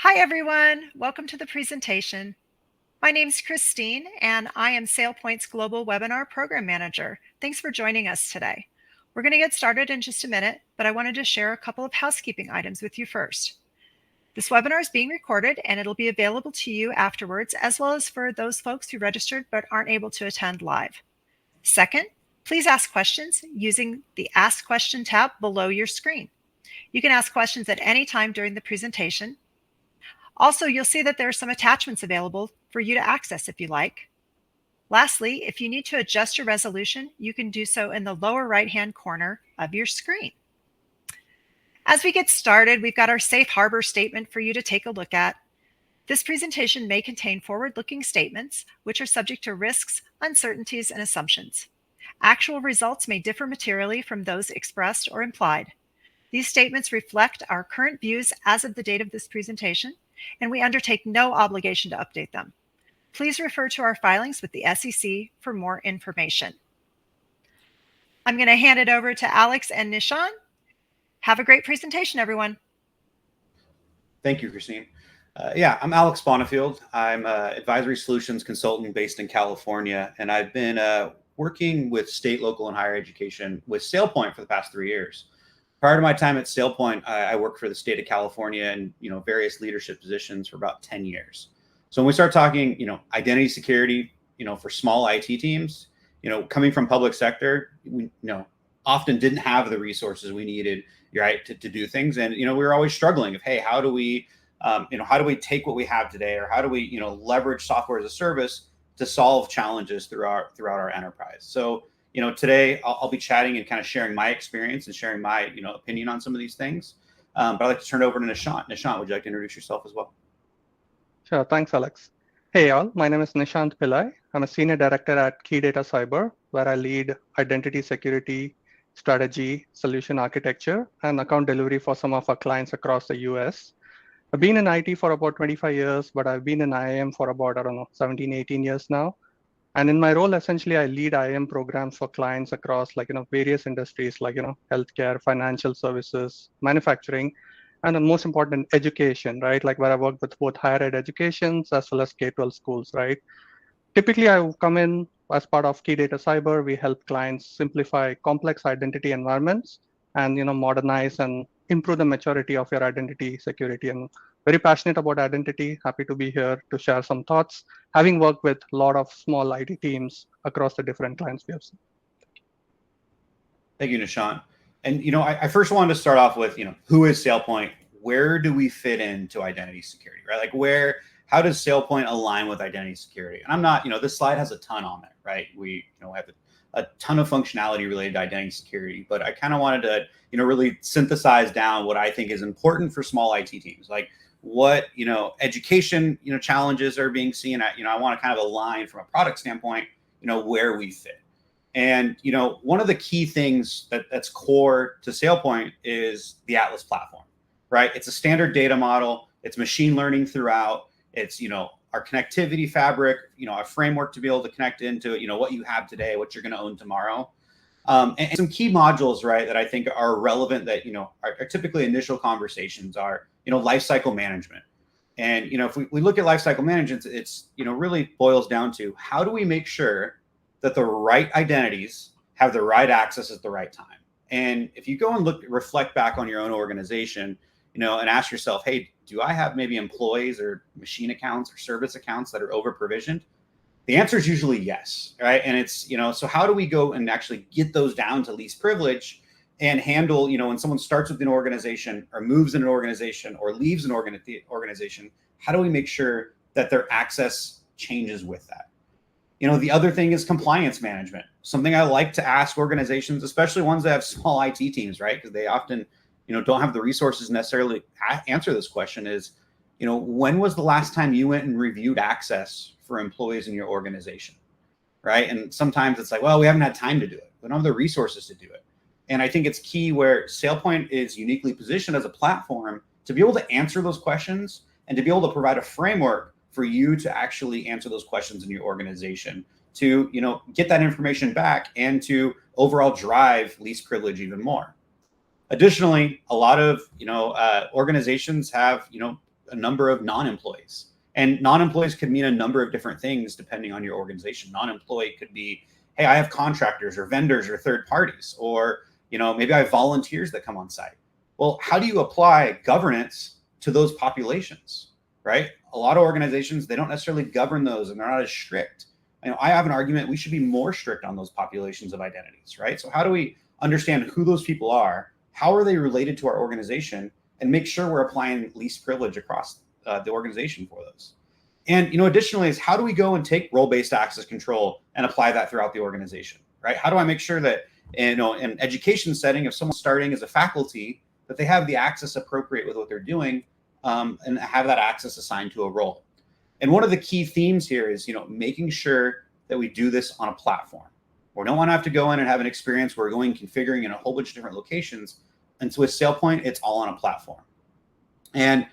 Hi, everyone. Welcome to the presentation. My name is Christine, and I am SailPoint's Global Webinar Program Manager. Thanks for joining us today. We're going to get started in just a minute, but I wanted to share a couple of housekeeping items with you first. This webinar is being recorded, and it'll be available to you afterwards, as well as for those folks who registered but aren't able to attend live. Second, please ask questions using the Ask Question tab below your screen. You can ask questions at any time during the presentation. Also, you'll see that there are some attachments available for you to access if you like. Lastly, if you need to adjust your resolution, you can do so in the lower right-hand corner of your screen. As we get started, we've got our safe harbor statement for you to take a look at. This presentation may contain forward-looking statements, which are subject to risks, uncertainties, and assumptions. Actual results may differ materially from those expressed or implied. These statements reflect our current views as of the date of this presentation, and we undertake no obligation to update them. Please refer to our filings with the SEC for more information. I'm going to hand it over to Alex and Nishant. Have a great presentation, everyone. Thank you, Christine. I'm Alex Bonnifield. I'm an advisory solutions consultant based in California, and I've been working with state, local, and higher education with SailPoint for the past 3 years. Prior to my time at SailPoint, I worked for the state of California in various leadership positions for about 10 years. So when we start talking, identity security, for small IT teams, coming from public sector, we often didn't have the resources we needed, right, to do things, and we were always struggling of, hey, how do we take what we have today, or how do we leverage software as a service to solve challenges throughout our enterprise. So today I'll be chatting and kind of sharing my experience and sharing my opinion on some of these things. But I'd like to turn it over to Nishant. Nishant, would you like to introduce yourself as well? Sure, thanks, Alex. Hey, all. My name is Nishant Pillai. I'm a senior director at KeyData Cyber, where I lead identity security, strategy, solution architecture, and account delivery for some of our clients across the US. I've been in IT for about 25 years, but I've been in IAM for about, 17, 18 years now. And in my role, essentially, I lead IAM programs for clients across various industries like, healthcare, financial services, manufacturing, and then most important, education, right? Like where I work with both higher ed educations as well as K-12 schools, right? Typically, I come in as part of KeyData Cyber. We help clients simplify complex identity environments and modernize and improve the maturity of your identity security. And very passionate about identity. Happy to be here to share some thoughts, having worked with a lot of small IT teams across the different clients we have seen. Thank you, Nishant. And I first wanted to start off with who is SailPoint? Where do we fit into identity security, right? Like how does SailPoint align with identity security? And I'm not, this slide has a ton on it, right? We have a ton of functionality related to identity security, but I kind of wanted to really synthesize down what I think is important for small IT teams, like what education challenges are being seen at. I want to kind of align from a product standpoint where we fit. And one of the key things that's core to SailPoint is the Atlas platform, right? It's a standard data model. It's machine learning throughout. It's our connectivity fabric, a framework to be able to connect into what you have today, what you're going to own tomorrow, and some key modules, right, that I think are relevant that are typically initial conversations are lifecycle management. And if we look at lifecycle management, it's really boils down to how do we make sure that the right identities have the right access at the right time. And if you go and reflect back on your own organization, and ask yourself, hey, do I have maybe employees or machine accounts or service accounts that are over provisioned? The answer is usually yes, right? And it's, so how do we go and actually get those down to least privilege and handle, when someone starts with an organization or moves in an organization or leaves an organization, how do we make sure that their access changes with that? The other thing is compliance management. Something I like to ask organizations, especially ones that have small IT teams, right? Because they often don't have the resources necessarily answer this question is, when was the last time you went and reviewed access for employees in your organization, right? And sometimes it's like, well, we haven't had time to do it. We don't have the resources to do it. And I think it's key where SailPoint is uniquely positioned as a platform to be able to answer those questions and to be able to provide a framework for you to actually answer those questions in your organization to get that information back and to overall drive least privilege even more. Additionally, a lot of organizations have a number of non-employees. And non-employees could mean a number of different things depending on your organization. Non-employee could be, hey, I have contractors or vendors or third parties, or maybe I have volunteers that come on site. Well, how do you apply governance to those populations, right? A lot of organizations, they don't necessarily govern those, and they're not as strict. I have an argument we should be more strict on those populations of identities, right? So how do we understand who those people are? How are they related to our organization? And make sure we're applying least privilege across the organization for those. And additionally is, how do we go and take role-based access control and apply that throughout the organization, right? How do I make sure that in an education setting, if someone's starting as a faculty, that they have the access appropriate with what they're doing, and have that access assigned to a role? And one of the key themes here is, making sure that we do this on a platform. We don't want to have to go in and have an experience where we're going configuring in a whole bunch of different locations. And so with SailPoint, it's all on a platform. And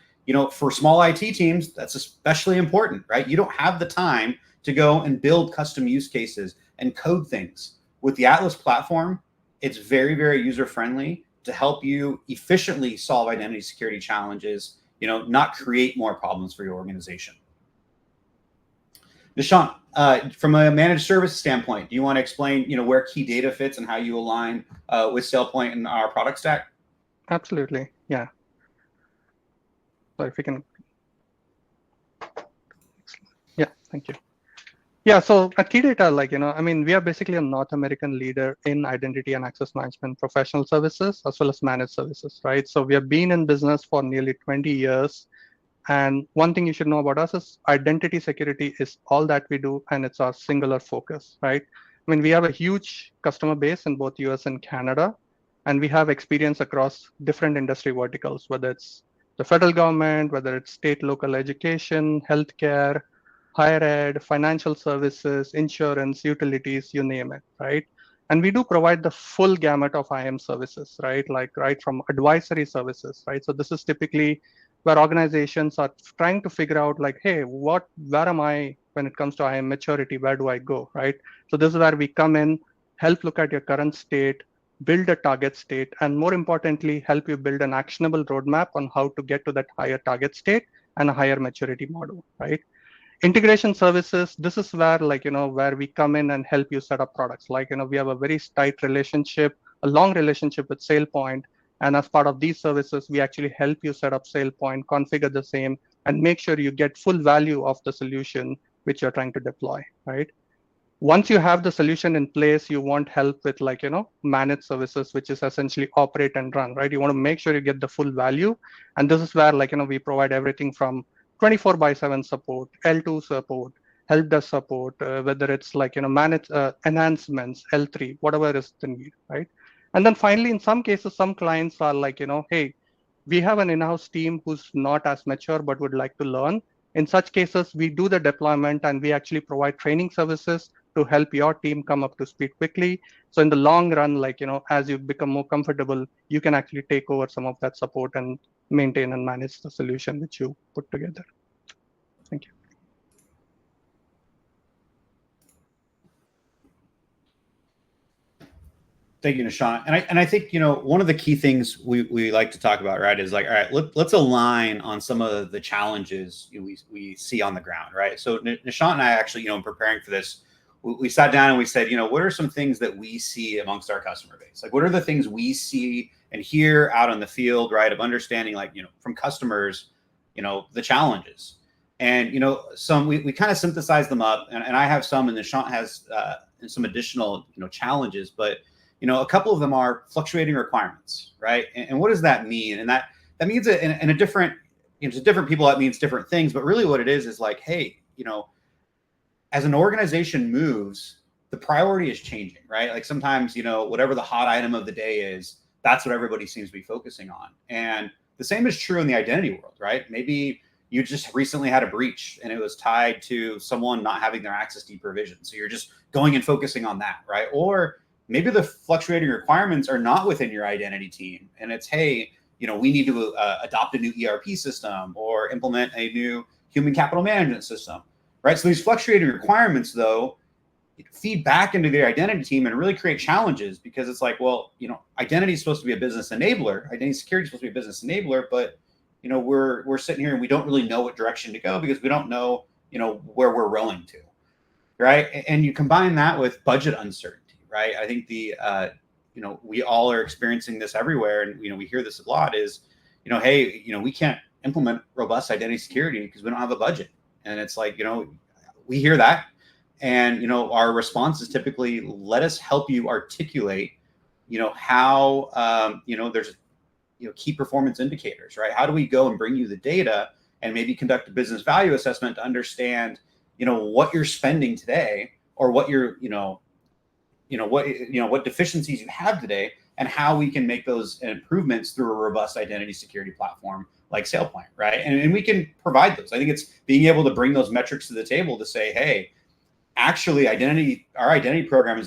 for small IT teams, that's especially important, right? You don't have the time to go and build custom use cases and code things. With the Atlas platform, it's very, very user-friendly to help you efficiently solve identity security challenges, not create more problems for your organization. Nishant, from a managed service standpoint, do you want to explain, where KeyData fits and how you align with SailPoint and our product stack? Absolutely, yeah. So if we can, yeah, thank you. Yeah, so at KeyData, we are basically a North American leader in identity and access management professional services as well as managed services, right? So we have been in business for nearly 20 years. And one thing you should know about us is identity security is all that we do, and it's our singular focus, right? We have a huge customer base in both US and Canada, and we have experience across different industry verticals, whether it's the federal government, whether it's state, local education, healthcare, higher ed, financial services, insurance, utilities, you name it, right? And we do provide the full gamut of IAM services, right? Right from advisory services, right? So this is typically where organizations are trying to figure out hey, where am I when it comes to IAM maturity? Where do I go, right? So this is where we come in, help look at your current state, build a target state, and more importantly, help you build an actionable roadmap on how to get to that higher target state and a higher maturity model, right? Integration services, this is where where we come in and help you set up products. We have a very tight relationship, a long relationship with SailPoint. And as part of these services, we actually help you set up SailPoint, configure the same, and make sure you get full value of the solution which you're trying to deploy, right? Once you have the solution in place, you want help with managed services, which is essentially operate and run, right? You want to make sure you get the full value. And this is where we provide everything from 24/7 support, L2 support, help desk support, whether it's manage enhancements, L3, whatever is the need, right? And then finally, in some cases, some clients are hey, we have an in-house team who's not as mature but would like to learn. In such cases, we do the deployment and we actually provide training services to help your team come up to speed quickly. So in the long run, as you become more comfortable, you can actually take over some of that support and maintain and manage the solution which you put together. Thank you. Thank you, Nishant. And I think, one of the key things we like to talk about, right, is all right, let's align on some of the challenges we see on the ground, right? So Nishant and I actually, in preparing for this, we sat down and we said, what are some things that we see amongst our customer base? What are the things we see and hear out on the field, right, of understanding, from customers, the challenges. And, we kind of synthesize them up, and I have some, and Nishant has some additional, challenges, but a couple of them are fluctuating requirements, right? And what does that mean? And that means that in a different, to different people, that means different things. But really what it is hey, as an organization moves, the priority is changing, right? Sometimes, whatever the hot item of the day is, that's what everybody seems to be focusing on. And the same is true in the identity world, right? Maybe you just recently had a breach and it was tied to someone not having their access deprovisioned. So you're just going and focusing on that, right? Or maybe the fluctuating requirements are not within your identity team. And it's, hey, we need to adopt a new ERP system or implement a new human capital management system, right? So these fluctuating requirements, though, feed back into the identity team and really create challenges, because it's well, identity is supposed to be a business enabler. Identity security is supposed to be a business enabler, but, we're sitting here and we don't really know what direction to go because we don't know, where we're rowing to, right? And you combine that with budget uncertainty, right? I think we all are experiencing this everywhere, and we hear this a lot is, hey, we can't implement robust identity security because we don't have a budget. And it's like, we hear that, and our response is typically, let us help you articulate, how there's key performance indicators, right? How do we go and bring you the data and maybe conduct a business value assessment to understand, what you're spending today, or what you're, what deficiencies you have today, and how we can make those improvements through a robust identity security platform like SailPoint, right? And we can provide those. I think it's being able to bring those metrics to the table to say, hey, actually, our identity program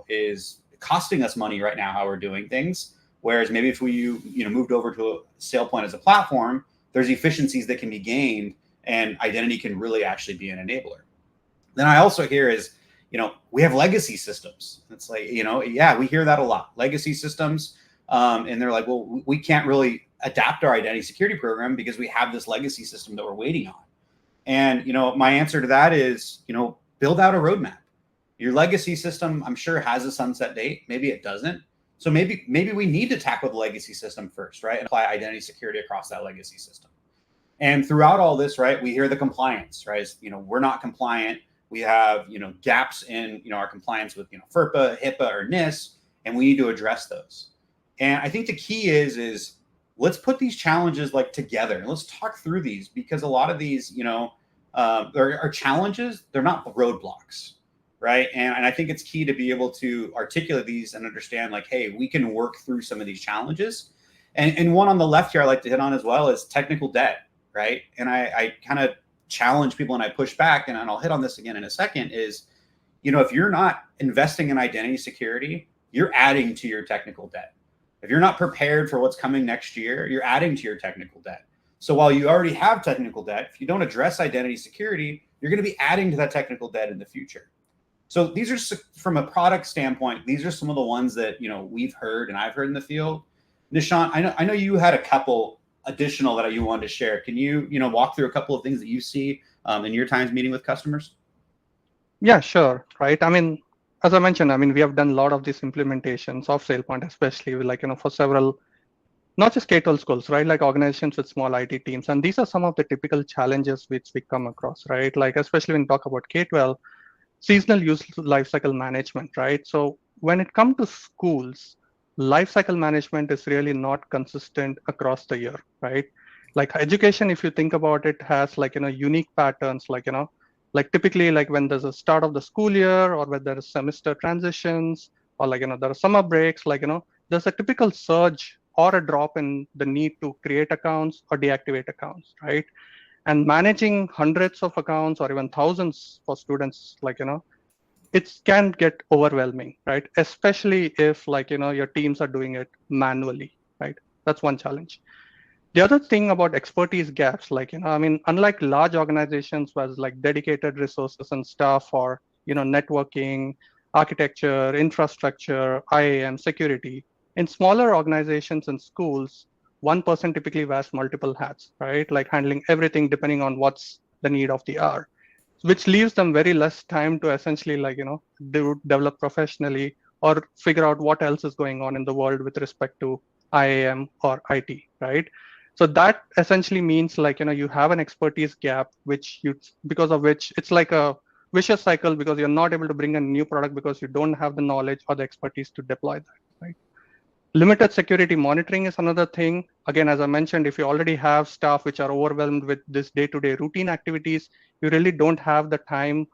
is costing us money right now how we're doing things. Whereas maybe if we moved over to a SailPoint as a platform, there's efficiencies that can be gained, and identity can really actually be an enabler. Then I also hear is, we have legacy systems. It's like, yeah, we hear that a lot. Legacy systems, and they're like, well, we can't really adapt our identity security program because we have this legacy system that we're waiting on. And my answer to that is, build out a roadmap. Your legacy system, I'm sure, has a sunset date. Maybe it doesn't. So maybe we need to tackle the legacy system first, right? And apply identity security across that legacy system. And throughout all this, right, we hear the compliance, right? We're not compliant. We have, gaps in, our compliance with, FERPA, HIPAA, or NIST, and we need to address those. And I think the key is let's put these challenges together and let's talk through these, because a lot of these, are challenges. They're not roadblocks, right? And I think it's key to be able to articulate these and understand, hey, we can work through some of these challenges. And one on the left here I like to hit on as well is technical debt, right? And I kind of challenge people and I push back, and I'll hit on this again in a second, is, if you're not investing in identity security, you're adding to your technical debt. If you're not prepared for what's coming next year, you're adding to your technical debt. So while you already have technical debt, if you don't address identity security, you're going to be adding to that technical debt in the future. So these are, from a product standpoint, these are some of the ones that, we've heard and I've heard in the field. Nishant, I know you had a couple additional that you wanted to share. Can you, walk through a couple of things that you see in your times meeting with customers? Yeah, sure. Right. I mean, as I mentioned, we have done a lot of these implementations of SailPoint, especially for several, not just K-12 schools, right? Like organizations with small IT teams. And these are some of the typical challenges which we come across, right? Like, especially when we talk about K-12, seasonal use lifecycle management, right? So when it comes to schools, lifecycle management is really not consistent across the year, right? Like education, if you think about it, has unique patterns, typically when there's a start of the school year, or when there is semester transitions, or there are summer breaks, there's a typical surge or a drop in the need to create accounts or deactivate accounts, right? And managing hundreds of accounts or even thousands for students, it can get overwhelming, right? Especially if your teams are doing it manually, right? That's one challenge. The other thing about expertise gaps, unlike large organizations with dedicated resources and staff for, networking, architecture, infrastructure, IAM, security, in smaller organizations and schools, one person typically wears multiple hats, right? Like handling everything depending on what's the need of the hour, which leaves them very less time to essentially develop professionally or figure out what else is going on in the world with respect to IAM or IT, right? So that essentially means you have an expertise gap, because of which it's like a vicious cycle, because you're not able to bring a new product because you don't have the knowledge or the expertise to deploy that, right? Limited security monitoring is another thing. Again, as I mentioned, if you already have staff which are overwhelmed with this day-to-day routine activities, you really don't have the time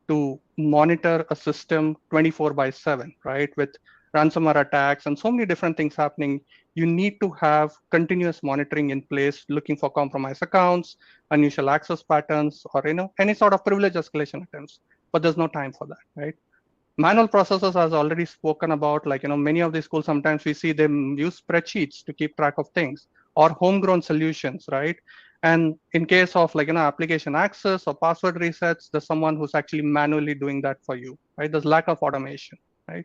to monitor a system 24/7, right? With ransomware attacks and so many different things happening, you need to have continuous monitoring in place, looking for compromised accounts, unusual access patterns, or any sort of privilege escalation attempts. But there's no time for that, right? Manual processes, as already spoken about, many of these schools, sometimes we see them use spreadsheets to keep track of things, or homegrown solutions, right? And in case of application access or password resets, there's someone who's actually manually doing that for you, right? There's lack of automation, right?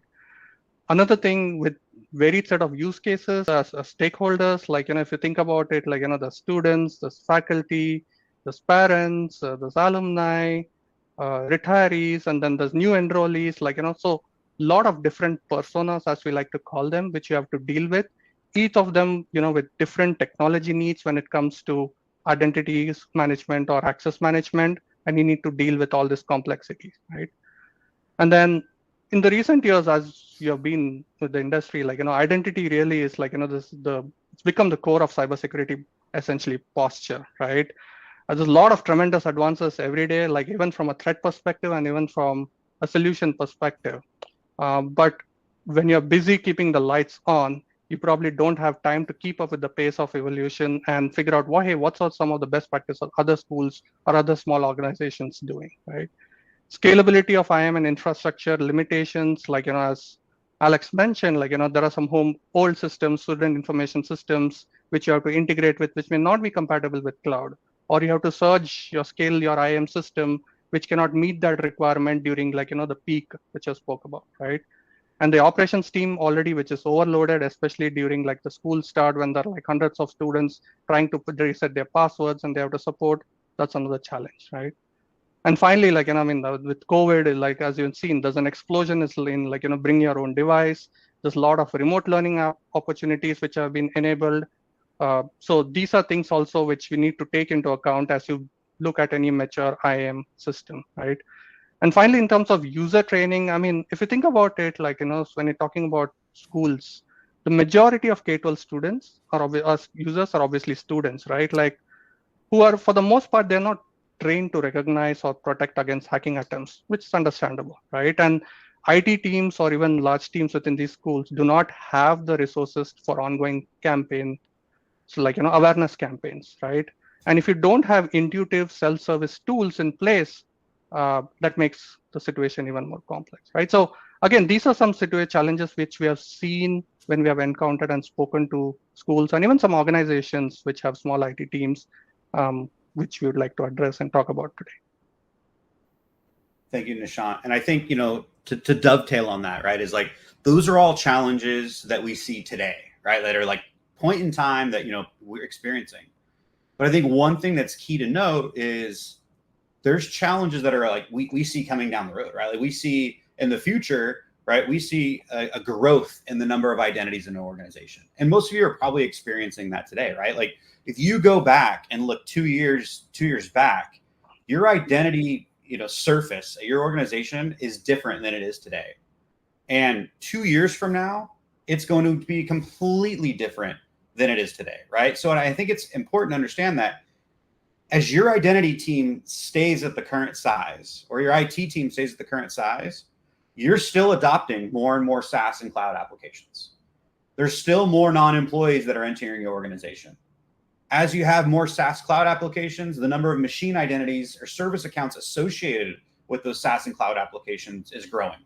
Another thing with varied set of use cases as stakeholders. Like, if you think about it, like, the students, the faculty, the parents, the alumni, retirees, and then there's new enrollees, like, so a lot of different personas, as we like to call them, which you have to deal with, each of them, with different technology needs when it comes to identities management or access management, and you need to deal with all this complexity, right? And then in the recent years, as you have been with the industry, like, identity really is like, it's become the core of cybersecurity, essentially posture, right? There's a lot of tremendous advances every day, like even from a threat perspective and even from a solution perspective. But when you're busy keeping the lights on, you probably don't have time to keep up with the pace of evolution and figure out, hey, what's some of the best practices other schools or other small organizations doing, right? Scalability of IAM and infrastructure limitations, like, as Alex mentioned, like, there are some old systems, student information systems, which you have to integrate with, which may not be compatible with cloud, or you have to scale your IAM system, which cannot meet that requirement during, like, the peak, which I spoke about, right? And the operations team already, which is overloaded, especially during like the school start when there are like hundreds of students trying to reset their passwords and they have to support, that's another challenge, right? And finally, like, with COVID, like, as you've seen, there's an explosion in like, bring your own device. There's a lot of remote learning opportunities which have been enabled. So these are things also which we need to take into account as you look at any mature IAM system, right? And finally, in terms of user training, if you think about it, like, when you're talking about schools, the majority of K-12 students users are obviously students, right? Like, who are, for the most part, they're not trained to recognize or protect against hacking attempts, which is understandable, right? And IT teams or even large teams within these schools do not have the resources for ongoing campaign, so like, awareness campaigns, right? And if you don't have intuitive self-service tools in place, that makes the situation even more complex, right? So again, these are some challenges which we have seen when we have encountered and spoken to schools and even some organizations which have small IT teams, which we would like to address and talk about today. Thank you, Nishant. And I think, to dovetail on that, right, is like, those are all challenges that we see today, right? That are like point in time that, we're experiencing. But I think one thing that's key to note is there's challenges that are like, we see coming down the road, right? Like, we see in the future, right? We see a growth in the number of identities in an organization. And most of you are probably experiencing that today, right? Like, if you go back and look 2 years back, your identity, surface at your organization is different than it is today. And 2 years from now, it's going to be completely different than it is today, right? So I think it's important to understand that as your identity team stays at the current size, or your IT team stays at the current size, you're still adopting more and more SaaS and cloud applications. There's still more non-employees that are entering your organization. As you have more SaaS cloud applications, the number of machine identities or service accounts associated with those SaaS and cloud applications is growing.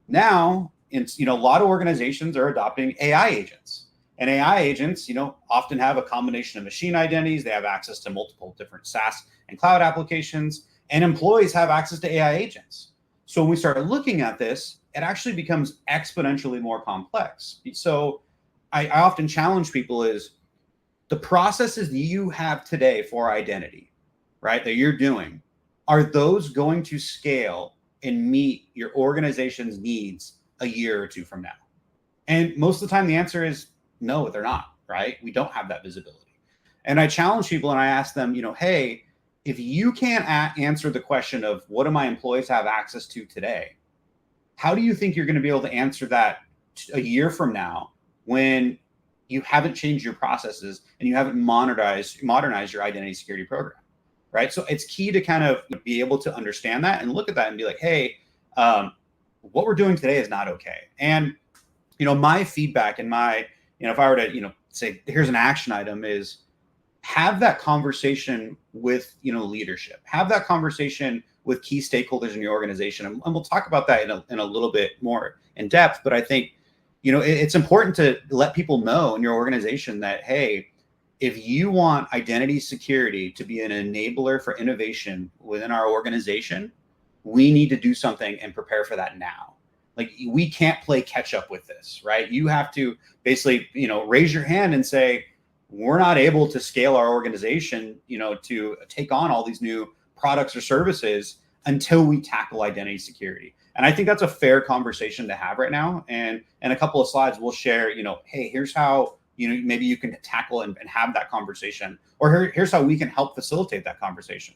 Now, a lot of organizations are adopting AI agents. And AI agents, often have a combination of machine identities. They have access to multiple different SaaS and cloud applications, and employees have access to AI agents. So when we start looking at this, it actually becomes exponentially more complex. So I often challenge people is the processes that you have today for identity, right, that you're doing, are those going to scale and meet your organization's needs a year or two from now? And most of the time, the answer is no, they're not, right? We don't have that visibility. And I challenge people and I ask them, hey, if you can't answer the question of what do my employees have access to today, how do you think you're going to be able to answer that a year from now when you haven't changed your processes and you haven't modernized your identity security program, right? So it's key to kind of be able to understand that and look at that and be like, hey, what we're doing today is not okay. And, my feedback and if I were to, say, here's an action item, is have that conversation with, leadership, have that conversation with key stakeholders in your organization. And we'll talk about that in a little bit more in depth. But I think, it's important to let people know in your organization that, hey, if you want identity security to be an enabler for innovation within our organization, we need to do something and prepare for that now. Like, we can't play catch up with this, right? You have to basically, raise your hand and say, we're not able to scale our organization, to take on all these new products or services until we tackle identity security. And I think that's a fair conversation to have right now. And in a couple of slides, we'll share, hey, here's how, maybe you can tackle and have that conversation, or here's how we can help facilitate that conversation.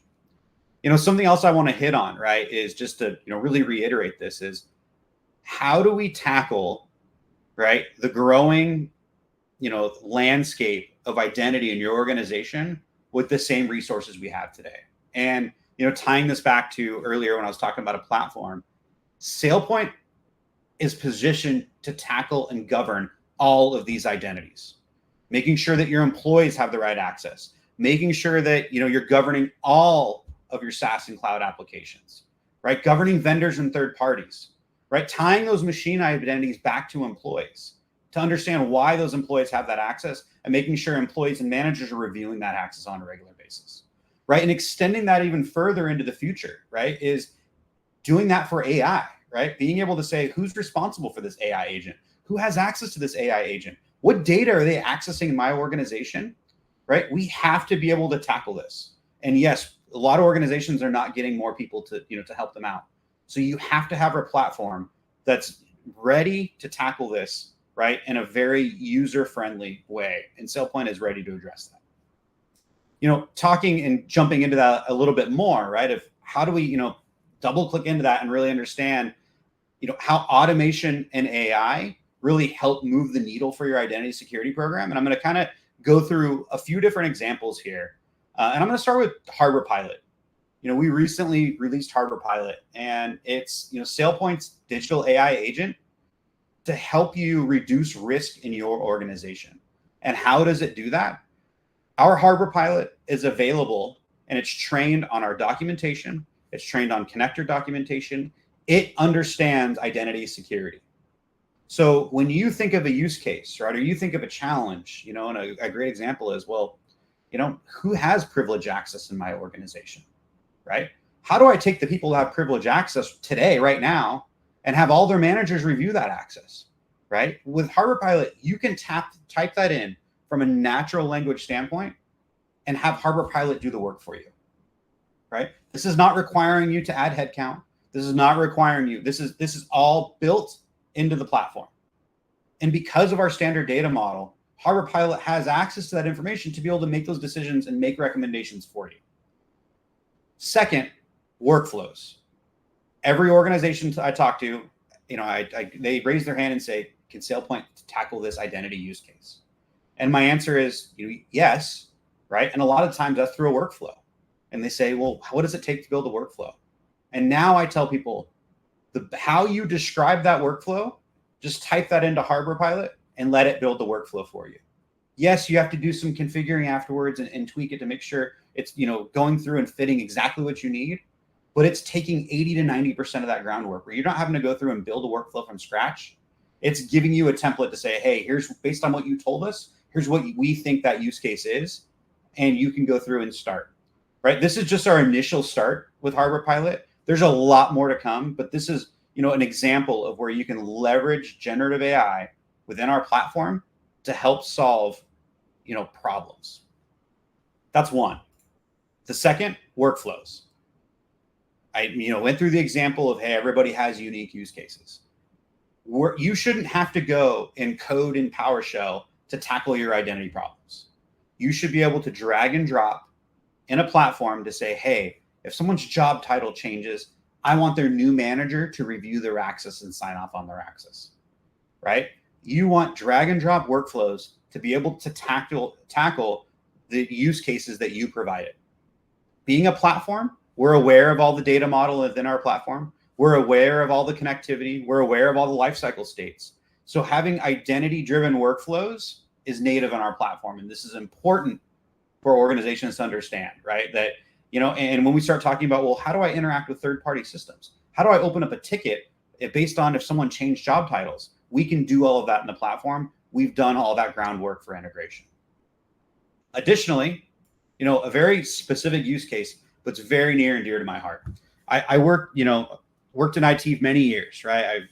Something else I want to hit on, right, is just to, really reiterate this is, how do we tackle, right, the growing, landscape of identity in your organization with the same resources we have today? And, tying this back to earlier when I was talking about a platform, SailPoint is positioned to tackle and govern all of these identities, making sure that your employees have the right access, making sure that, you're governing all of your SaaS and cloud applications, right? Governing vendors and third parties, right? Tying those machine identities back to employees to understand why those employees have that access, and making sure employees and managers are reviewing that access on a regular basis, right? And extending that even further into the future, right, is doing that for AI, right? Being able to say, who's responsible for this AI agent? Who has access to this AI agent? What data are they accessing in my organization, right? We have to be able to tackle this. And yes, a lot of organizations are not getting more people to, to help them out. So you have to have a platform that's ready to tackle this, right, in a very user-friendly way. And SailPoint is ready to address that. Talking and jumping into that a little bit more, right, of how do we, double click into that and really understand, how automation and AI really help move the needle for your identity security program. And I'm going to kind of go through a few different examples here. And I'm going to start with Harbor Pilot. We recently released Harbor Pilot, and it's, SailPoint's digital AI agent to help you reduce risk in your organization. And how does it do that? Our Harbor Pilot is available, and it's trained on our documentation. It's trained on connector documentation. It understands identity security. So when you think of a use case, right, or you think of a challenge, and a great example is, well, who has privilege access in my organization, right? How do I take the people who have privilege access today, right now, and have all their managers review that access, right? With Harbor Pilot, you can type that in from a natural language standpoint and have Harbor Pilot do the work for you, right? This is not requiring you to add headcount. This is not requiring you. This is all built into the platform. And because of our standard data model, Harbor Pilot has access to that information to be able to make those decisions and make recommendations for you. Second, workflows. Every organization I talk to, they raise their hand and say, can SailPoint tackle this identity use case? And my answer is, yes, right? And a lot of times that's through a workflow. And they say, well, what does it take to build a workflow? And now I tell people, how you describe that workflow, just type that into Harbor Pilot and let it build the workflow for you. Yes, you have to do some configuring afterwards and tweak it to make sure it's, going through and fitting exactly what you need, but it's taking 80 to 90% of that groundwork where you're not having to go through and build a workflow from scratch. It's giving you a template to say, hey, here's, based on what you told us, here's what we think that use case is, and you can go through and start, right? This is just our initial start with Harbor Pilot. There's a lot more to come, but this is, an example of where you can leverage generative AI within our platform to help solve, problems. That's one. The second, workflows. I, went through the example of, hey, everybody has unique use cases. You shouldn't have to go and code in PowerShell to tackle your identity problems. You should be able to drag and drop in a platform to say, hey, if someone's job title changes, I want their new manager to review their access and sign off on their access, right? You want drag and drop workflows to be able to tackle the use cases that you provided. Being a platform, we're aware of all the data model within our platform. We're aware of all the connectivity. We're aware of all the lifecycle states. So having identity-driven workflows is native on our platform. And this is important for organizations to understand, right? That, and when we start talking about, well, how do I interact with third-party systems? How do I open up a ticket based on if someone changed job titles? We can do all of that in the platform. We've done all that groundwork for integration. Additionally, a very specific use case, but it's very near and dear to my heart. I worked in IT many years, right?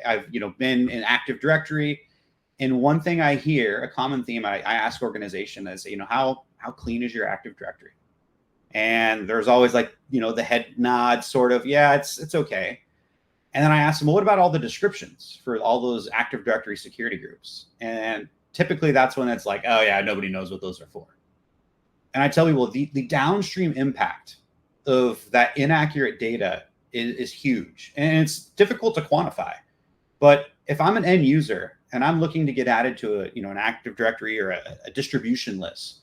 I've been in Active Directory, and one thing I hear, a common theme I ask organization is, how clean is your Active Directory? And there's always like, the head nod sort of, yeah, it's okay. And then I ask them, well, what about all the descriptions for all those Active Directory security groups? And typically that's when it's like, oh yeah, nobody knows what those are for. And I tell people the downstream impact of that inaccurate data is huge, and it's difficult to quantify. But if I'm an end user and I'm looking to get added to an Active Directory or a distribution list,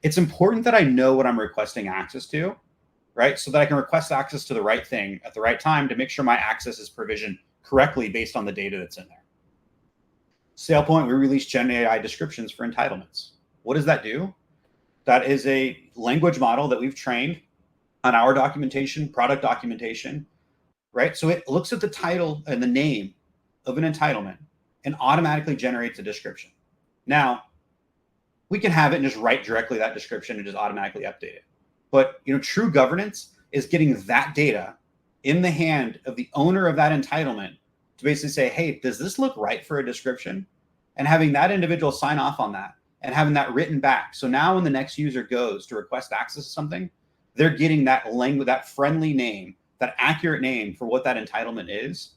it's important that I know what I'm requesting access to, right? So that I can request access to the right thing at the right time to make sure my access is provisioned correctly based on the data that's in there. SailPoint, we released Gen AI descriptions for entitlements. What does that do? That is a language model that we've trained on our documentation, product documentation, right? So it looks at the title and the name of an entitlement and automatically generates a description. Now, we can have it and just write directly that description and just automatically update it. But true governance is getting that data in the hand of the owner of that entitlement to basically say, hey, does this look right for a description? And having that individual sign off on that and having that written back. So now when the next user goes to request access to something, they're getting that language, that friendly name, that accurate name for what that entitlement is.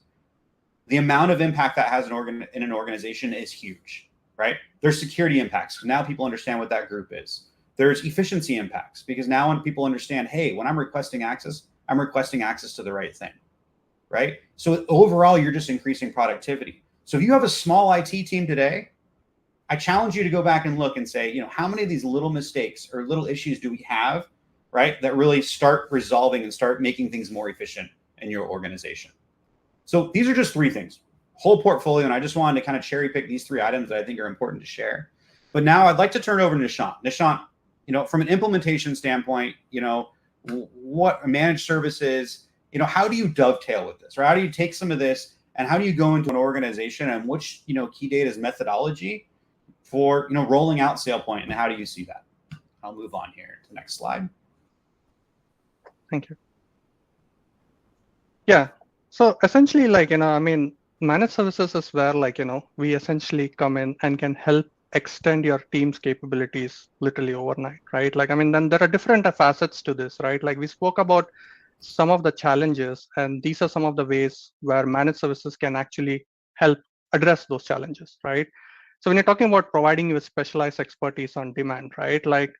The amount of impact that has in an organization is huge, right? There's security impacts. Now people understand what that group is. There's efficiency impacts, because now when people understand, hey, when I'm requesting access, I'm requesting access to the right thing, right? So overall, you're just increasing productivity. So if you have a small IT team today, I challenge you to go back and look and say, how many of these little mistakes or little issues do we have, right, that really start resolving and start making things more efficient in your organization? So these are just 3 things, whole portfolio. And I just wanted to kind of cherry pick these 3 items that I think are important to share. But now I'd like to turn it over to Nishant. Nishant, from an implementation standpoint, what managed services, how do you dovetail with this, or how do you take some of this and how do you go into an organization and which, KeyData's methodology for, rolling out SailPoint, and how do you see that? I'll move on here to the next slide. Thank you. Yeah. So essentially, managed services is where, we essentially come in and can help extend your team's capabilities literally overnight, right? Then there are different facets to this, right? Like we spoke about some of the challenges, and these are some of the ways where managed services can actually help address those challenges, right? So when you're talking about providing you with specialized expertise on demand, right? Like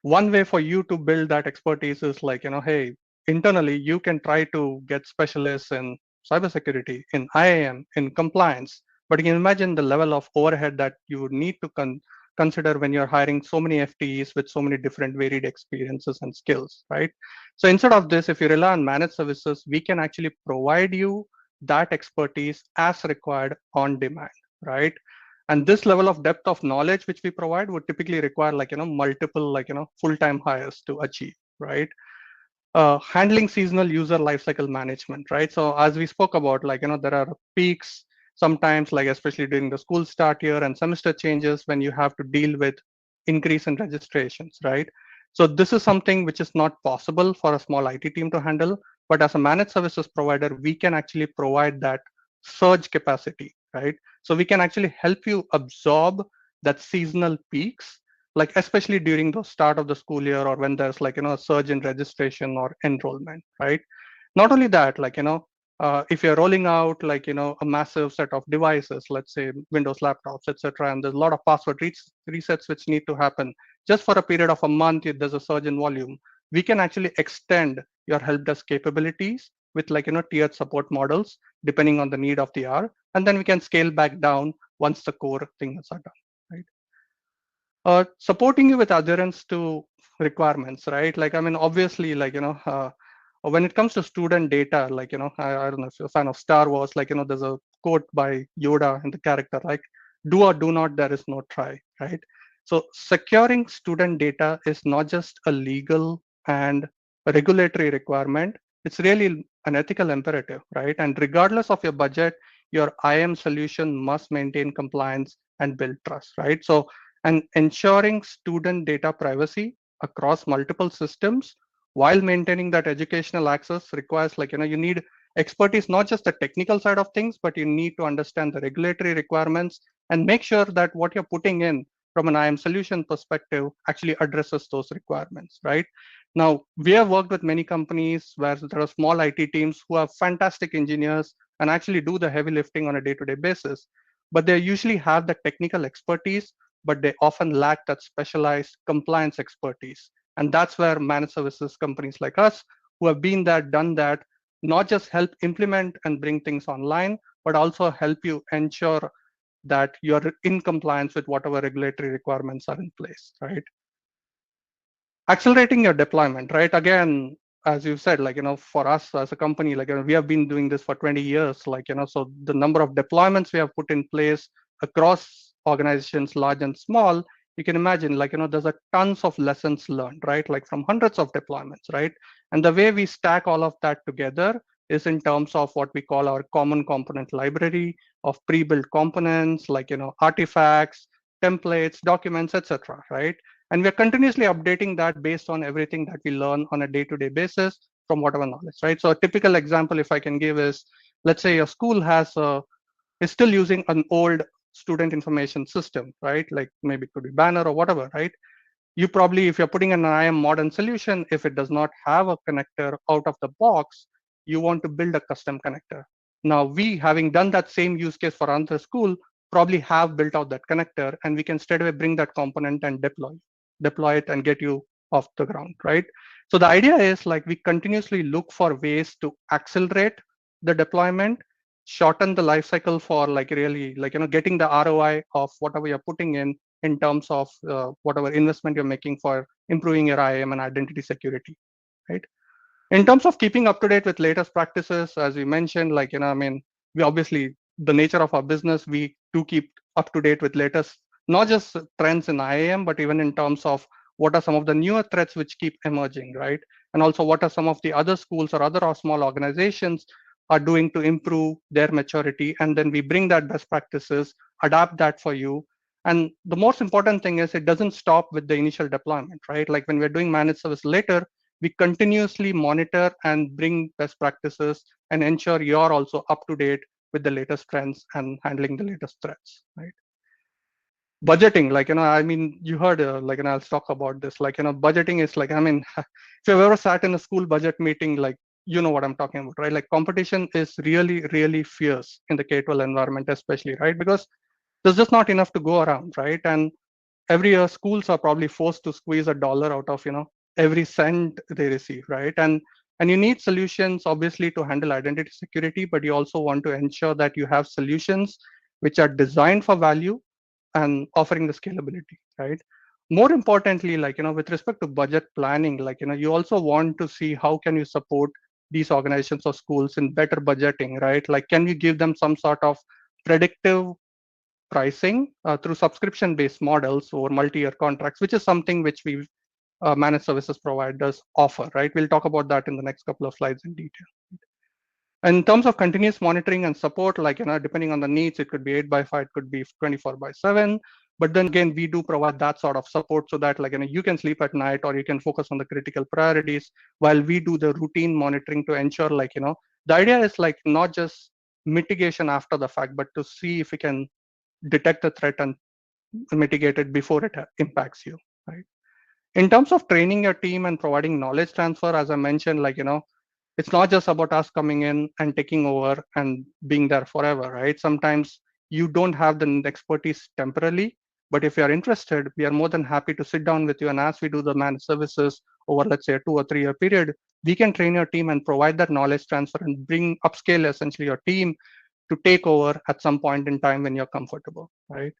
one way for you to build that expertise is hey, internally, you can try to get specialists in cybersecurity, in IAM, in compliance, but you can imagine the level of overhead that you would need to consider when you're hiring so many FTEs with so many different varied experiences and skills, right? So instead of this, if you rely on managed services, we can actually provide you that expertise as required on demand, right? And this level of depth of knowledge which we provide would typically require multiple full-time hires to achieve, right? Handling seasonal user lifecycle management, right? So as we spoke about, there are peaks sometimes, especially during the school start year and semester changes, when you have to deal with increase in registrations, right? So this is something which is not possible for a small IT team to handle, but as a managed services provider, we can actually provide that surge capacity, right? So we can actually help you absorb that seasonal peaks, especially during the start of the school year, or when there's a surge in registration or enrollment, right? Not only that, if you're rolling out a massive set of devices, let's say Windows laptops, etc., and there's a lot of password resets which need to happen just for a period of a month, if there's a surge in volume, we can actually extend your help desk capabilities with tiered support models depending on the need of the hour, and then we can scale back down once the core things are done, right? Supporting you with adherence to requirements, right? Obviously, when it comes to student data, I don't know if you're a fan of Star Wars, there's a quote by Yoda in the character, do or do not, there is no try, right? So securing student data is not just a legal and a regulatory requirement, it's really an ethical imperative, right? And regardless of your budget, your IAM solution must maintain compliance and build trust, right? So, and ensuring student data privacy across multiple systems while maintaining that educational access requires you need expertise, not just the technical side of things, but you need to understand the regulatory requirements and make sure that what you're putting in from an IAM solution perspective actually addresses those requirements, right? Now, we have worked with many companies where there are small IT teams who have fantastic engineers and actually do the heavy lifting on a day-to-day basis, but they usually have the technical expertise, but they often lack that specialized compliance expertise. And that's where managed services companies like us, who have been there, done that, not just help implement and bring things online, but also help you ensure that you're in compliance with whatever regulatory requirements are in place, right? Accelerating your deployment, right? Again, as you said, like, for us as a company, like, we have been doing this for 20 years, like, so the number of deployments we have put in place across organizations, large and small, you can imagine, like, there's a tons of lessons learned, right? Like from hundreds of deployments, right? And the way we stack all of that together is in terms of what we call our common component library of pre-built components, like, artifacts, templates, documents, etc., right? And we're continuously updating that based on everything that we learn on a day-to-day basis from whatever knowledge, right? So a typical example, if I can give, is, let's say your school is still using an old student information system, right? Like maybe it could be banner or whatever, right? You probably, if you're putting an IAM modern solution, if it does not have a connector out of the box, you want to build a custom connector. Now, we, having done that same use case for another school, probably have built out that connector, and we can straight away bring that component and deploy it and get you off the ground, right? So the idea is, like, we continuously look for ways to accelerate the deployment, shorten the life cycle for, like, really, like, getting the ROI of whatever you're putting in terms of whatever investment you're making for improving your IAM and identity security, right? In terms of keeping up to date with latest practices, as we mentioned, like, I mean, we obviously, the nature of our business, we do keep up to date with latest, not just trends in IAM, but even in terms of what are some of the newer threats which keep emerging, right? And also what are some of the other schools or other or small organizations are doing to improve their maturity. And then we bring that best practices, adapt that for you. And the most important thing is it doesn't stop with the initial deployment, right? Like when we're doing managed service later, we continuously monitor and bring best practices and ensure you're also up to date with the latest trends and handling the latest threats, right? Budgeting, like, I mean, you heard, like, and I'll talk about this, like, budgeting is like, I mean, if you've ever sat in a school budget meeting, like, you know what I'm talking about, right? Like competition is really, really fierce in the K-12 environment, especially, right? Because there's just not enough to go around, right? And every year schools are probably forced to squeeze a dollar out of every cent they receive, right? And you need solutions, obviously, to handle identity security, but you also want to ensure that you have solutions which are designed for value and offering the scalability, right? More importantly, like, with respect to budget planning, like, you also want to see how can you support these organizations or schools in better budgeting, right? Like, can you give them some sort of predictive pricing through subscription-based models or multi-year contracts, which is something which we managed services providers offer, right? We'll talk about that in the next couple of slides in detail. In terms of continuous monitoring and support, like, depending on the needs, it could be 8x5, it could be 24/7. But then again, we do provide that sort of support so that, like, you can sleep at night or you can focus on the critical priorities while we do the routine monitoring to ensure, like, the idea is, like, not just mitigation after the fact, but to see if we can detect the threat and mitigate it before it impacts you, right? In terms of training your team and providing knowledge transfer, as I mentioned, like, it's not just about us coming in and taking over and being there forever, right? Sometimes you don't have the expertise temporarily, but if you're interested, we are more than happy to sit down with you. And as we do the managed services over, let's say, a 2 or 3 year period, we can train your team and provide that knowledge transfer and bring upscale essentially your team to take over at some point in time when you're comfortable, right?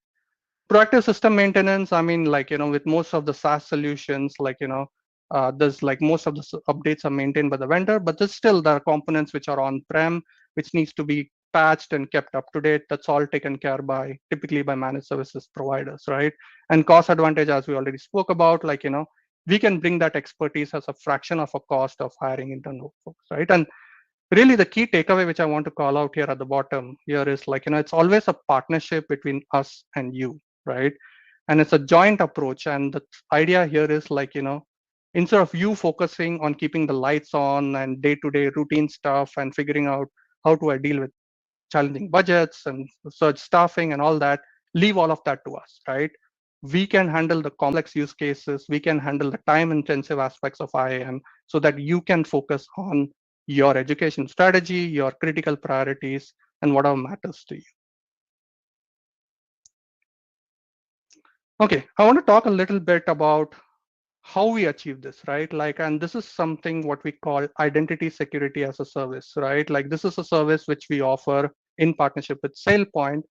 Proactive system maintenance, I mean, like, with most of the SaaS solutions, like, there's, like, most of the updates are maintained by the vendor, but there's still there are components which are on-prem, which needs to be patched and kept up to date. That's all taken care by typically by managed services providers, right? And cost advantage, as we already spoke about, like, we can bring that expertise as a fraction of a cost of hiring internal folks, right? And really the key takeaway which I want to call out here at the bottom here is, like, it's always a partnership between us and you, right? And it's a joint approach. And the idea here is, like, instead of you focusing on keeping the lights on and day-to-day routine stuff and figuring out how do I deal with challenging budgets and search staffing and all that, leave all of that to us, right? We can handle the complex use cases. We can handle the time-intensive aspects of IAM so that you can focus on your education strategy, your critical priorities, and whatever matters to you. Okay, I want to talk a little bit about how we achieve this, right? Like, and this is something what we call identity security as a service, right? Like, this is a service which we offer in partnership with SailPoint,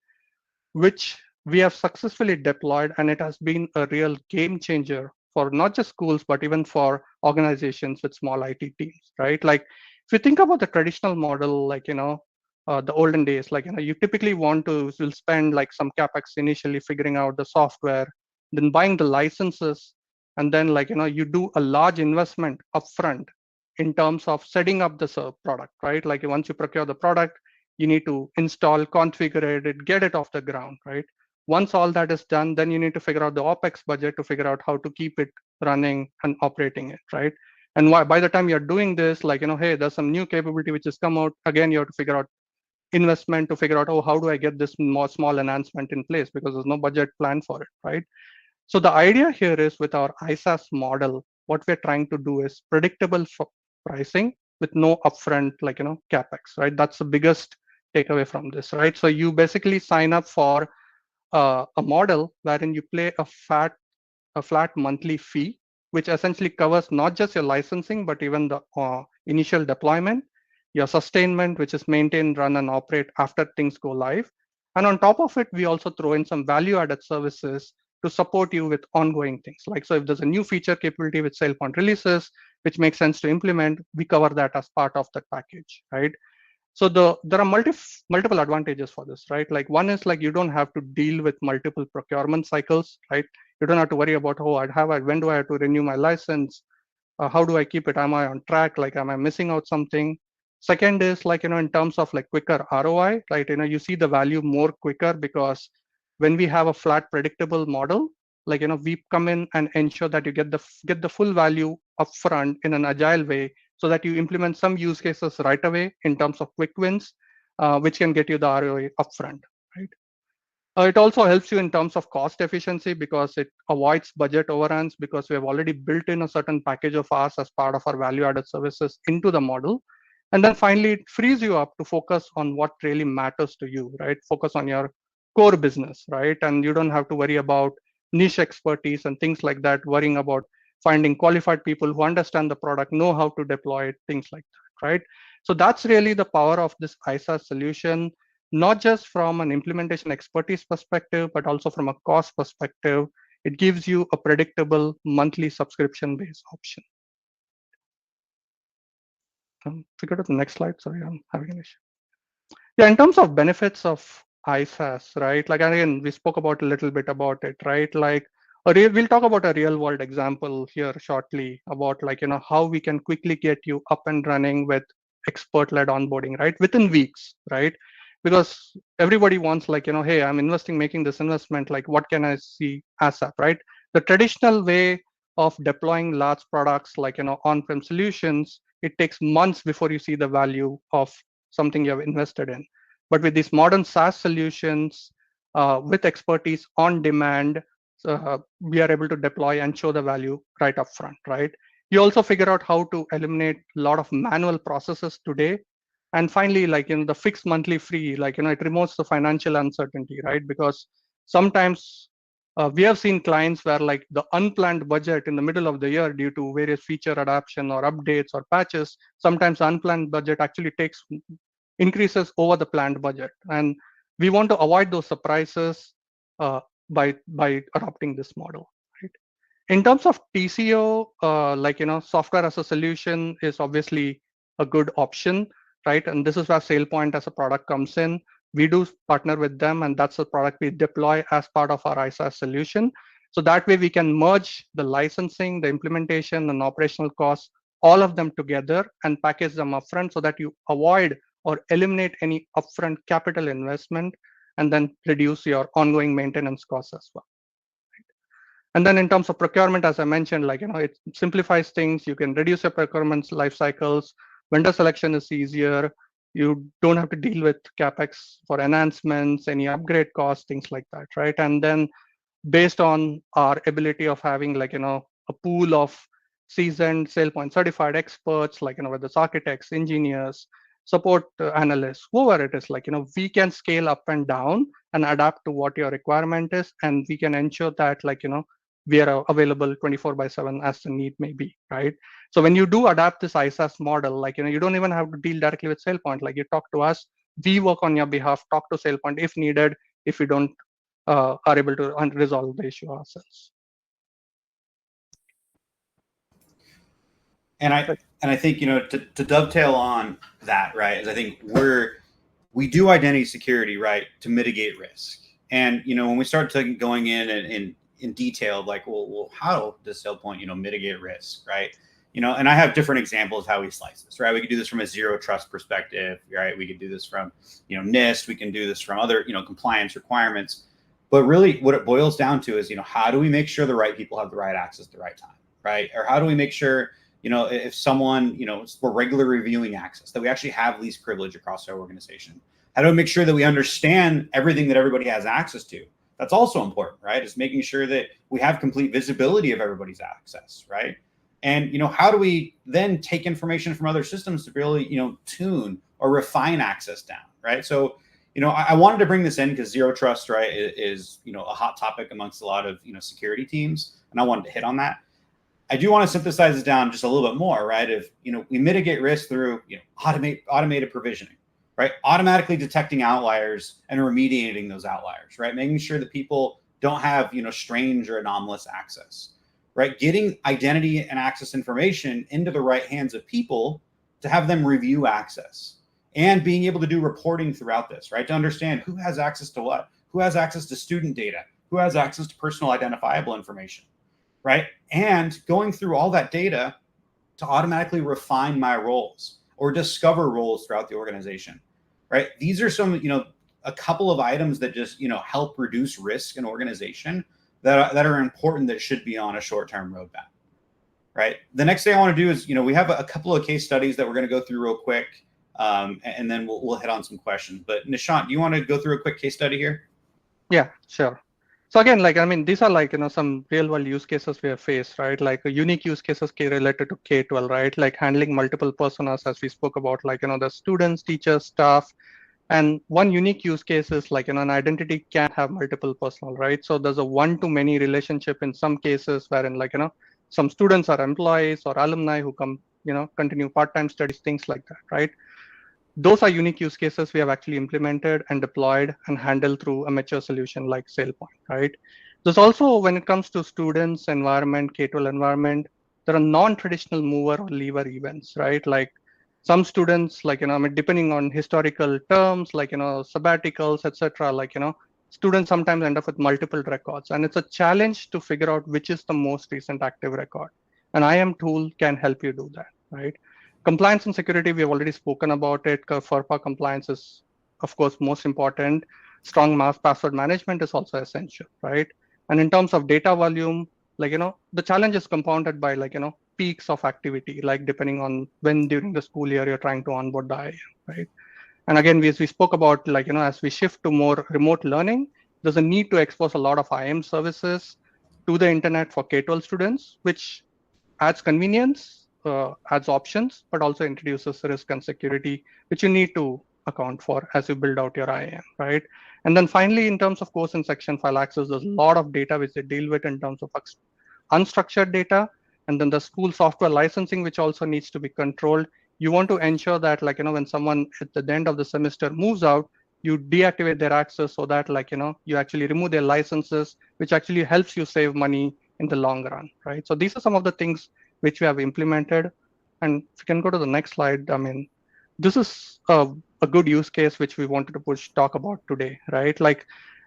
which we have successfully deployed, and it has been a real game changer for not just schools, but even for organizations with small IT teams, right? Like, if you think about the traditional model, like, the olden days, like, you typically will spend like some CapEx initially figuring out the software, then buying the licenses, and then like, you do a large investment upfront in terms of setting up the product, right? Like once you procure the product, you need to install, configure it, get it off the ground, right? Once all that is done, then you need to figure out the OpEx budget to figure out how to keep it running and operating it, right? And by the time you're doing this, like, hey, there's some new capability which has come out. Again, you have to figure out investment to figure out, oh, how do I get this more small enhancement in place because there's no budget plan for it, right? So the idea here is with our ISaaS model, what we're trying to do is predictable pricing with no upfront, like, CapEx, right? That's the biggest takeaway from this, right? So you basically sign up for a model wherein you pay a flat monthly fee, which essentially covers not just your licensing, but even the initial deployment, your sustainment, which is maintain, run, and operate after things go live. And on top of it, we also throw in some value-added services to support you with ongoing things. Like, so if there's a new feature capability with SailPoint releases, which makes sense to implement, we cover that as part of that package, right? So there are multiple advantages for this, right? Like one is like you don't have to deal with multiple procurement cycles, right? You don't have to worry about, oh, when do I have to renew my license? How do I keep it? Am I on track? Like, am I missing out something? Second is like, in terms of like quicker ROI, right? You see the value more quicker because when we have a flat predictable model, like, we come in and ensure that you get the full value upfront in an agile way so that you implement some use cases right away in terms of quick wins, which can get you the ROI upfront, right? It also helps you in terms of cost efficiency because it avoids budget overruns because we have already built in a certain package of ours as part of our value-added services into the model. And then finally, it frees you up to focus on what really matters to you, right? Focus on your core business, right? And you don't have to worry about niche expertise and things like that, worrying about finding qualified people who understand the product, know how to deploy it, things like that, right? So that's really the power of this ISaaS solution, not just from an implementation expertise perspective, but also from a cost perspective. It gives you a predictable monthly subscription-based option. If you go to the next slide, sorry, I'm having an issue. Yeah, in terms of benefits of ISaaS, right? Like, again, we spoke about a little bit about it, right? Like, we'll talk about a real world example here shortly about like, how we can quickly get you up and running with expert-led onboarding, right? Within weeks, right? Because everybody wants like, hey, I'm making this investment, like what can I see ASAP, right? The traditional way of deploying large products like, on-prem solutions, it takes months before you see the value of something you have invested in. But with these modern SaaS solutions, with expertise on demand, we are able to deploy and show the value right up front, right? You also figure out how to eliminate a lot of manual processes today. And finally, like the fixed monthly fee, like it removes the financial uncertainty, right? Because sometimes we have seen clients where like the unplanned budget in the middle of the year due to various feature adoption or updates or patches, sometimes unplanned budget actually increases over the planned budget. And we want to avoid those surprises by adopting this model, right? In terms of TCO, like, software as a solution is obviously a good option, right? And this is where SailPoint as a product comes in. We do partner with them, and that's the product we deploy as part of our ISaaS solution. So that way we can merge the licensing, the implementation, and operational costs, all of them together and package them upfront so that you avoid or eliminate any upfront capital investment and then reduce your ongoing maintenance costs as well. And then in terms of procurement, as I mentioned, it simplifies things. You can reduce your procurement life cycles. Vendor selection is easier. You don't have to deal with CapEx for enhancements, any upgrade costs, things like that, right? And then based on our ability of having a pool of seasoned SailPoint certified experts, whether it's architects, engineers, support analysts, whoever it is, we can scale up and down and adapt to what your requirement is, and we can ensure that we are available 24/7 as the need may be, right? So when you do adapt this ISAS model, you don't even have to deal directly with SailPoint. Like, you talk to us, we work on your behalf, talk to SailPoint if needed, if you don't are able to resolve the issue ourselves. And I think, to dovetail on that, right, is I think we do identity security, right, to mitigate risk. And when we start going in detail, like, well, how does SailPoint mitigate risk, right? And I have different examples of how we slice this, right? We could do this from a zero trust perspective, right? We could do this from NIST. We can do this from other compliance requirements. But really, what it boils down to is how do we make sure the right people have the right access at the right time, right? Or how do we make sure if someone we're regularly reviewing access, that we actually have least privilege across our organization? How do we make sure that we understand everything that everybody has access to? That's also important, right? Is making sure that we have complete visibility of everybody's access, right? And how do we then take information from other systems to really tune or refine access down, right? So I wanted to bring this in because zero trust, right, is a hot topic amongst a lot of security teams, and I wanted to hit on that. I do want to synthesize it down just a little bit more, right? If we mitigate risk through automated provisioning, right? Automatically detecting outliers and remediating those outliers, right? Making sure that people don't have strange or anomalous access, right? Getting identity and access information into the right hands of people to have them review access, and being able to do reporting throughout this, right? To understand who has access to what, who has access to student data, who has access to personal identifiable information, right? And going through all that data to automatically refine my roles or discover roles throughout the organization, right? These are some, a couple of items that just, help reduce risk in organization that are important, that should be on a short-term roadmap, right? The next thing I want to do is, we have a couple of case studies that we're going to go through real quick, and then we'll hit on some questions. But Nishant, do you want to go through a quick case study here? Yeah, sure. So again, these are some real world use cases we have faced, right? Like unique use cases related to K-12, right? Like handling multiple personas, as we spoke about, the students, teachers, staff. And one unique use case is an identity can have multiple personal, right? So there's a one-to-many relationship in some cases wherein some students are employees or alumni who come, continue part-time studies, things like that, right? Those are unique use cases we have actually implemented and deployed and handled through a mature solution like SailPoint, right? There's also, when it comes to students environment, K-12 environment, there are non-traditional mover or lever events, right? Like some students, depending on historical terms, sabbaticals, etc., students sometimes end up with multiple records, and it's a challenge to figure out which is the most recent active record. An IAM tool can help you do that, right? Compliance and security, we have already spoken about it. FERPA compliance is, of course, most important. Strong password management is also essential, right? And in terms of data volume, the challenge is compounded by peaks of activity, depending on when during the school year you're trying to onboard the IAM, right? And again, as we spoke about, as we shift to more remote learning, there's a need to expose a lot of IAM services to the internet for K-12 students, which adds convenience, adds options, but also introduces risk and security, which you need to account for as you build out your IAM, right? And then finally, in terms of course and section file access, there's a lot of data which they deal with in terms of unstructured data. And then the school software licensing, which also needs to be controlled. You want to ensure that when someone at the end of the semester moves out, you deactivate their access so that you actually remove their licenses, which actually helps you save money in the long run, right? So these are some of the things which we have implemented. And if you can go to the next slide, this is a good use case which we wanted to talk about today, right?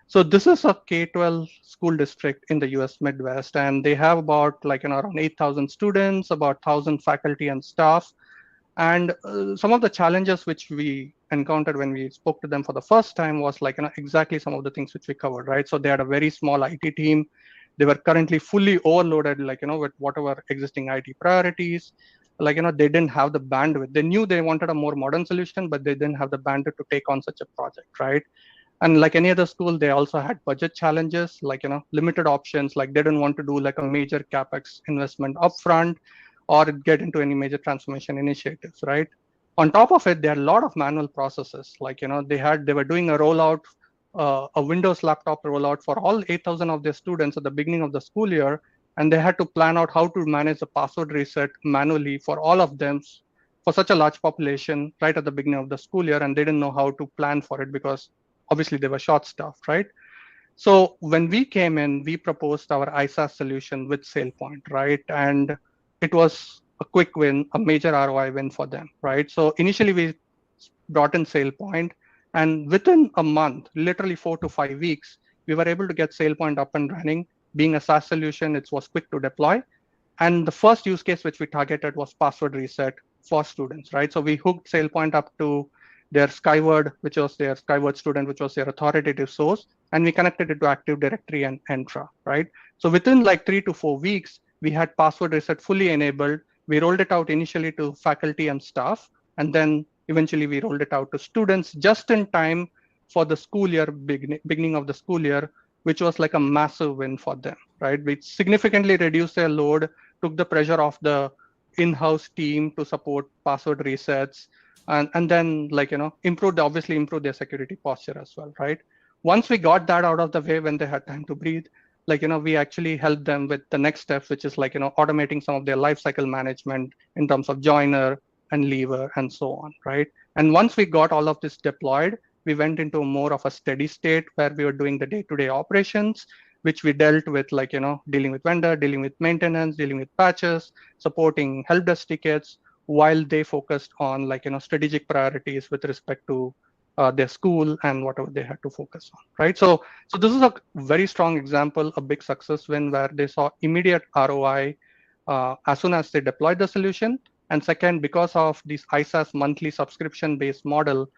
So this is a K-12 school district in the US Midwest, and they have about around 8,000 students, about 1,000 faculty and staff. And some of the challenges which we encountered when we spoke to them for the first time was exactly some of the things which we covered, right? So they had a very small IT team. They were currently fully overloaded, with whatever existing IT priorities. They didn't have the bandwidth. They knew they wanted a more modern solution, but they didn't have the bandwidth to take on such a project, right? And like any other school, they also had budget challenges, limited options. Like they didn't want to do like a major capex investment upfront or get into any major transformation initiatives, right? On top of it, there are a lot of manual processes. They were doing a rollout, a Windows laptop rollout for all 8,000 of their students at the beginning of the school year, and they had to plan out how to manage the password reset manually for all of them for such a large population right at the beginning of the school year, and they didn't know how to plan for it because obviously they were short-staffed, right? So when we came in, we proposed our ISAS solution with SailPoint, right? And it was a quick win, a major ROI win for them, right? So initially we brought in SailPoint, and within a month, literally 4 to 5 weeks, we were able to get SailPoint up and running. Being a SaaS solution, it was quick to deploy. And the first use case which we targeted was password reset for students, right? So we hooked SailPoint up to their Skyward, which was their Skyward student, which was their authoritative source, and we connected it to Active Directory and Entra, right? So within like 3 to 4 weeks, we had password reset fully enabled. We rolled it out initially to faculty and staff, and then eventually we rolled it out to students just in time for the school year, beginning of the school year, which was like a massive win for them, right? We significantly reduced their load, took the pressure off the in-house team to support password resets, and then obviously improved their security posture as well, right? Once we got that out of the way, when they had time to breathe, we actually helped them with the next steps, which is automating some of their lifecycle management in terms of joiner and leaver and so on, right? And once we got all of this deployed, we went into more of a steady state where we were doing the day-to-day operations, which we dealt with dealing with vendor, dealing with maintenance, dealing with patches, supporting help desk tickets, while they focused on strategic priorities with respect to their school and whatever they had to focus on, right? So this is a very strong example, a big success win where they saw immediate ROI as soon as they deployed the solution. And second, because of this ISAS monthly subscription-based model,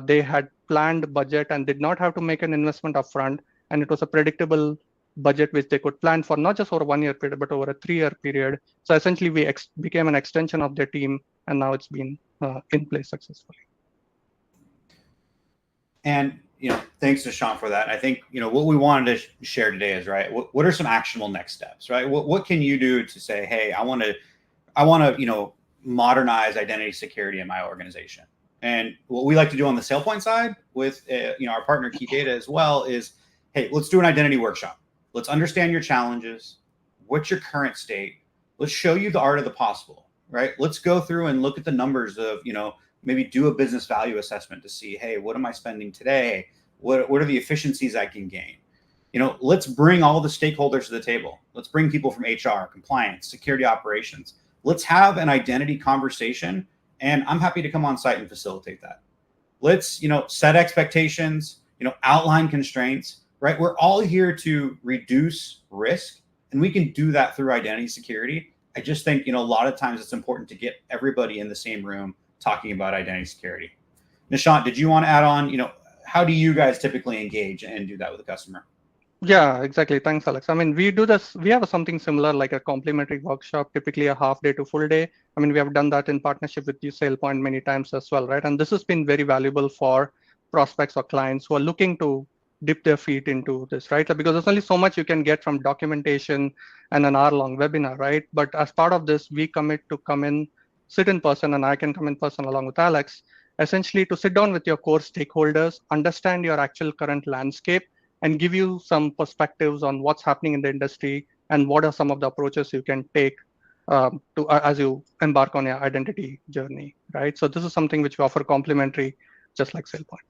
they had planned budget and did not have to make an investment upfront. And it was a predictable budget which they could plan for not just over a 1 year period, but over a 3-year period. So essentially, we became an extension of their team, and now it's been in place successfully. And thanks to Sean for that. I think what we wanted to share today is right. What are some actionable next steps, right? What can you do to say, hey, I want to modernize identity security in my organization? And what we like to do on the SailPoint side with our partner KeyData as well is, hey, let's do an identity workshop. Let's understand your challenges. What's your current state? Let's show you the art of the possible, right? Let's go through and look at the numbers of, maybe do a business value assessment to see, hey, what am I spending today? What are the efficiencies I can gain? Let's bring all the stakeholders to the table. Let's bring people from HR, compliance, security operations. Let's have an identity conversation, and I'm happy to come on site and facilitate that. Let's, set expectations, outline constraints, right? We're all here to reduce risk, and we can do that through identity security. I just think, a lot of times it's important to get everybody in the same room talking about identity security. Nishant, did you want to add on, how do you guys typically engage and do that with a customer? Yeah, exactly. Thanks, Alex. I mean, we do this, we have something similar like a complimentary workshop, typically a half day to full day. I mean, we have done that in partnership with you, SailPoint, many times as well, right? And this has been very valuable for prospects or clients who are looking to dip their feet into this, right? Because there's only so much you can get from documentation and an hour-long webinar, right? But as part of this, we commit to come in, sit in person, and I can come in person along with Alex, essentially to sit down with your core stakeholders, understand your actual current landscape, and give you some perspectives on what's happening in the industry and what are some of the approaches you can take as you embark on your identity journey, right? So this is something which we offer complimentary, just like SailPoint.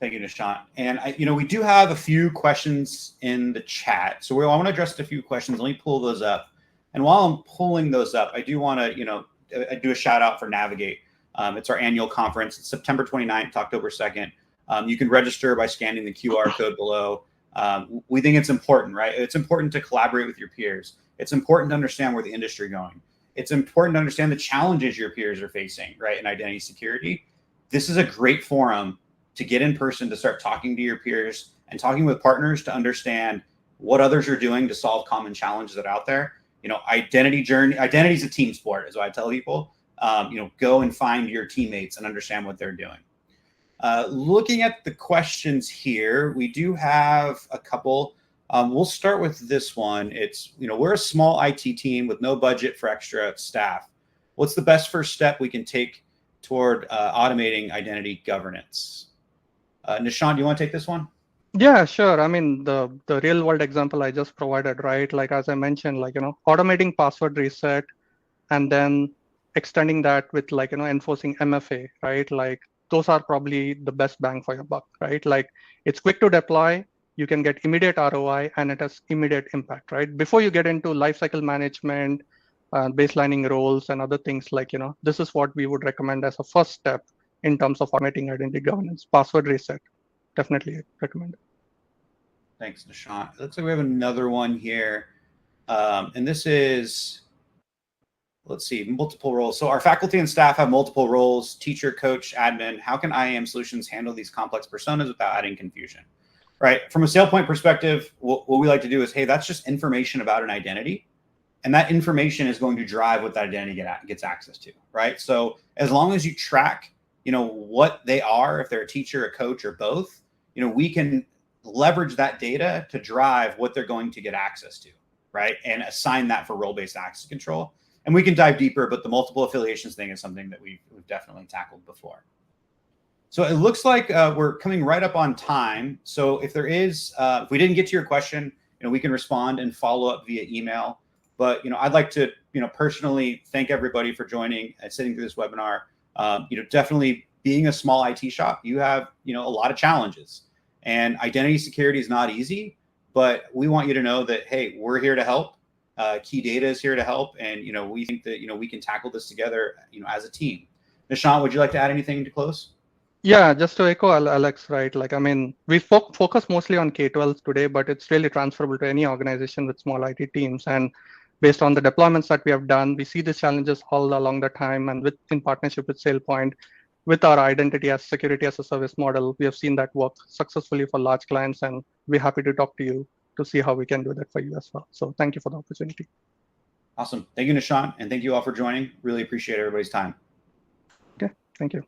Thank you, Nishant. And we do have a few questions in the chat, so I want to address a few questions. Let me pull those up. And while I'm pulling those up, I do want to do a shout out for Navigate. It's our annual conference. It's September 29th to October 2nd. You can register by scanning the QR code below. We think it's important, right? It's important to collaborate with your peers. It's important to understand where the industry is going. It's important to understand the challenges your peers are facing, right, in identity security. This is a great forum to get in person, to start talking to your peers and talking with partners to understand, what others are doing to solve common challenges that are out there. Identity is a team sport, is what I tell people. Go and find your teammates and understand what they're doing. Looking at the questions here, we do have a couple. We'll start with this one. It's, we're a small IT team with no budget for extra staff. What's the best first step we can take toward automating identity governance? Nishant, do you want to take this one? Yeah, sure. I mean, the real world example I just provided, right? Like, as I mentioned, like, automating password reset and then extending that with like, enforcing MFA, right? Like, those are probably the best bang for your buck, right? Like, it's quick to deploy, you can get immediate ROI, and it has immediate impact, right? Before you get into lifecycle management, baselining roles and other things, like, this is what we would recommend as a first step in terms of automating identity governance. Password reset, definitely recommend it. Thanks, Nishant. It looks like we have another one here. And this is, let's see, multiple roles. So our faculty and staff have multiple roles: teacher, coach, admin. How can IAM solutions handle these complex personas without adding confusion? Right. From a SailPoint perspective, what we like to do is, hey, that's just information about an identity. And that information is going to drive what that identity gets access to, right? So as long as you track, what they are, if they're a teacher, a coach, or both, we can leverage that data to drive what they're going to get access to, right? And assign that for role-based access control. And we can dive deeper, but the multiple affiliations thing is something that we've definitely tackled before. So it looks like we're coming right up on time. So if there is, if we didn't get to your question, we can respond and follow up via email. But I'd like to personally thank everybody for joining and sitting through this webinar. Definitely being a small IT shop, you have a lot of challenges, and identity security is not easy. But we want you to know that, hey, we're here to help. KeyData is here to help, and we think that we can tackle this together as a team. Nishant, would you like to add anything to close? Yeah, just to echo Alex, right? Like, I mean, we focus mostly on K-12 today, but it's really transferable to any organization with small IT teams. And based on the deployments that we have done, we see these challenges all along the time. And in partnership with SailPoint, with our identity as security as a service model, we have seen that work successfully for large clients. And we're happy to talk to you to see how we can do that for you as well. So thank you for the opportunity. Awesome. Thank you, Nishant. And thank you all for joining. Really appreciate everybody's time. Okay, thank you.